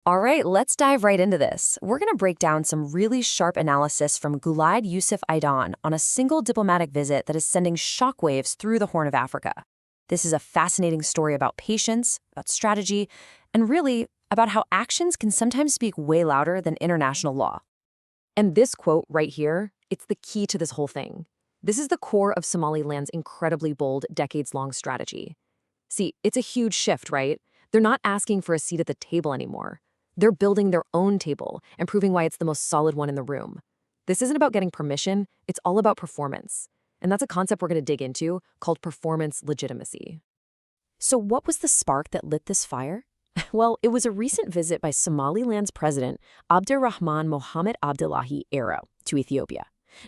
All right, let's dive right into this. We're going to break down some really sharp analysis from Gulaid Yusuf Aidan on a single diplomatic visit that is sending shockwaves through the Horn of Africa. This is a fascinating story about patience, about strategy, and really about how actions can sometimes speak way louder than international law. And this quote right here, it's the key to this whole thing. This is the core of Somaliland's incredibly bold, decades-long strategy. See, it's a huge shift, right? They're not asking for a seat at the table anymore. They're building their own table and proving why it's the most solid one in the room. This isn't about getting permission, it's all about performance. And that's a concept we're going to dig into called performance legitimacy. So what was the spark that lit this fire? Well, it was a recent visit by Somaliland's president, Abdirrahman Mohamed Abdullahi Arrow, to Ethiopia.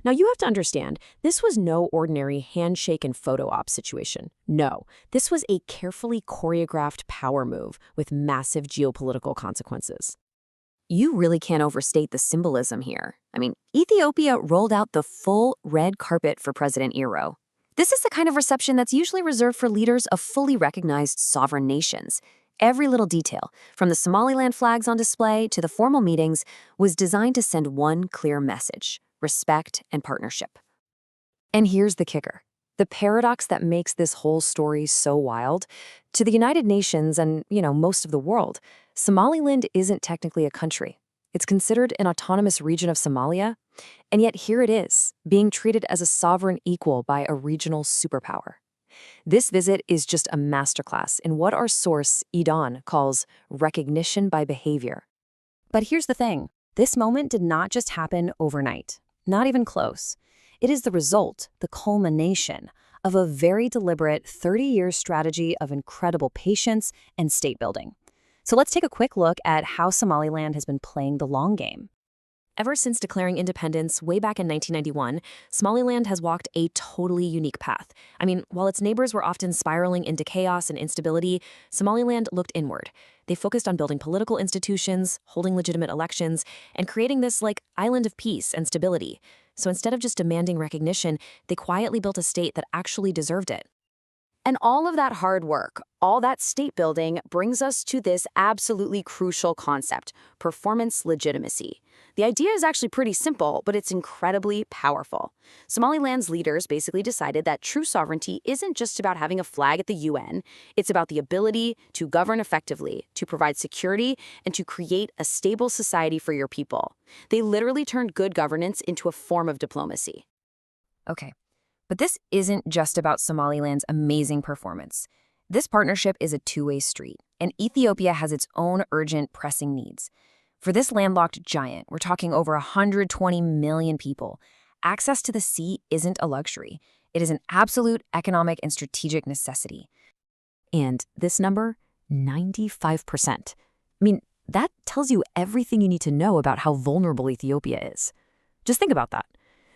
Now, you have to understand, this was no ordinary handshake and photo op situation. No, this was a carefully choreographed power move with massive geopolitical consequences. You really can't overstate the symbolism here. I mean, Ethiopia rolled out the full red carpet for President Arrow. This is the kind of reception that's usually reserved for leaders of fully recognized sovereign nations. Every little detail, from the Somaliland flags on display to the formal meetings, was designed to send one clear message: respect and partnership. And here's the kicker. The paradox that makes this whole story so wild. To the United Nations and, most of the world, Somaliland isn't technically a country. It's considered an autonomous region of Somalia, and yet here it is, being treated as a sovereign equal by a regional superpower. This visit is just a masterclass in what our source, Idan, calls recognition by behavior. But here's the thing. This moment did not just happen overnight. Not even close. It is the result, the culmination, of a very deliberate 30-year strategy of incredible patience and state building. So let's take a quick look at how Somaliland has been playing the long game. Ever since declaring independence way back in 1991, Somaliland has walked a totally unique path. I mean, while its neighbors were often spiraling into chaos and instability, Somaliland looked inward. They focused on building political institutions, holding legitimate elections, and creating this, island of peace and stability. So instead of just demanding recognition, they quietly built a state that actually deserved it. And all of that hard work, all that state building brings us to this absolutely crucial concept: performance legitimacy. The idea is actually pretty simple, but it's incredibly powerful. Somaliland's leaders basically decided that true sovereignty isn't just about having a flag at the UN, it's about the ability to govern effectively, to provide security, and to create a stable society for your people. They literally turned good governance into a form of diplomacy. Okay. But this isn't just about Somaliland's amazing performance. This partnership is a two-way street, and Ethiopia has its own urgent, pressing needs. For this landlocked giant, we're talking over 120 million people. Access to the sea isn't a luxury. It is an absolute economic and strategic necessity. And this number, 95%. I mean, that tells you everything you need to know about how vulnerable Ethiopia is. Just think about that.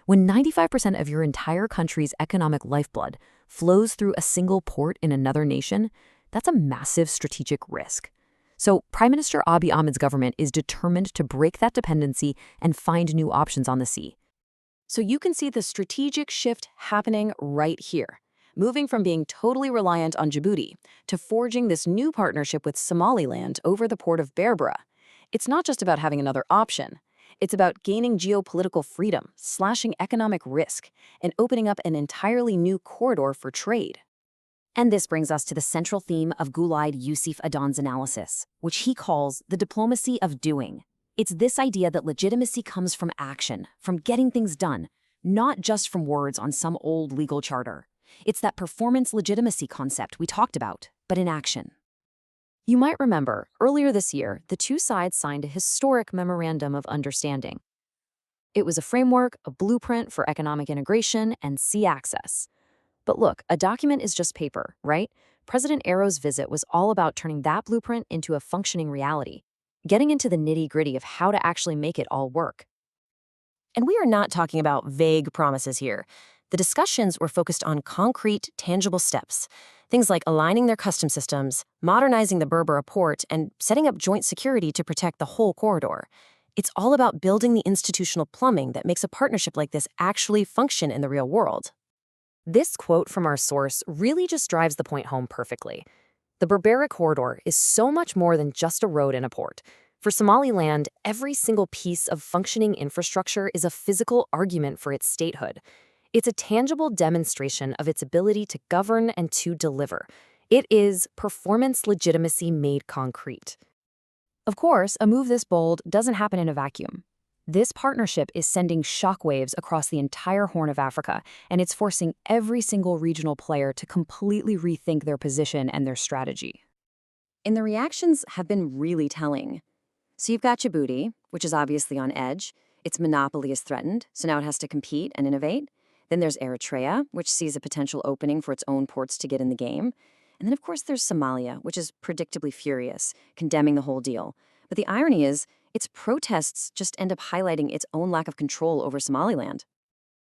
When 95% of your entire country's economic lifeblood flows through a single port in another nation, that's a massive strategic risk. So Prime Minister Abiy Ahmed's government is determined to break that dependency and find new options on the sea. So you can see the strategic shift happening right here, moving from being totally reliant on Djibouti to forging this new partnership with Somaliland over the port of Berbera. It's not just about having another option. It's about gaining geopolitical freedom, slashing economic risk, and opening up an entirely new corridor for trade. And this brings us to the central theme of Gulaid Yusuf Aidan's analysis, which he calls the diplomacy of doing. It's this idea that legitimacy comes from action, from getting things done, not just from words on some old legal charter. It's that performance legitimacy concept we talked about, but in action. You might remember, earlier this year, the two sides signed a historic memorandum of understanding. It was a framework, a blueprint for economic integration and sea access. But look, a document is just paper, right? President Arrow's visit was all about turning that blueprint into a functioning reality, getting into the nitty-gritty of how to actually make it all work. And we are not talking about vague promises here. The discussions were focused on concrete, tangible steps. Things like aligning their custom systems, modernizing the Berbera port, and setting up joint security to protect the whole corridor. It's all about building the institutional plumbing that makes a partnership like this actually function in the real world. This quote from our source really just drives the point home perfectly. The Berbera corridor is so much more than just a road and a port. For Somaliland, every single piece of functioning infrastructure is a physical argument for its statehood. It's a tangible demonstration of its ability to govern and to deliver. It is performance legitimacy made concrete. Of course, a move this bold doesn't happen in a vacuum. This partnership is sending shockwaves across the entire Horn of Africa, and it's forcing every single regional player to completely rethink their position and their strategy. And the reactions have been really telling. So you've got Djibouti, which is obviously on edge. Its monopoly is threatened, so now it has to compete and innovate. Then there's Eritrea, which sees a potential opening for its own ports to get in the game. And then, of course, there's Somalia, which is predictably furious, condemning the whole deal. But the irony is, its protests just end up highlighting its own lack of control over Somaliland.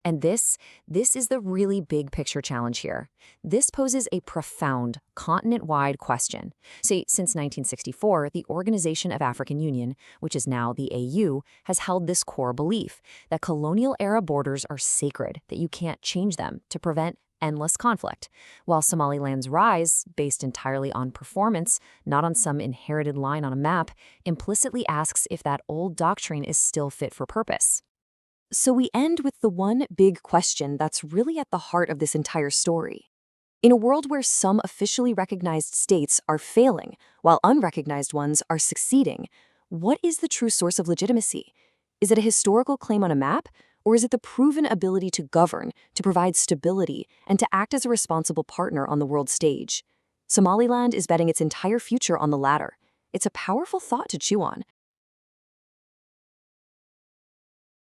And this is the really big picture challenge here. This poses a profound, continent-wide question. See, since 1964, the Organization of African Union, which is now the AU, has held this core belief that colonial-era borders are sacred, that you can't change them to prevent endless conflict. While Somaliland's rise, based entirely on performance, not on some inherited line on a map, implicitly asks if that old doctrine is still fit for purpose. So we end with the one big question that's really at the heart of this entire story. In a world where some officially recognized states are failing, while unrecognized ones are succeeding, what is the true source of legitimacy? Is it a historical claim on a map, or is it the proven ability to govern, to provide stability, and to act as a responsible partner on the world stage? Somaliland is betting its entire future on the latter. It's a powerful thought to chew on.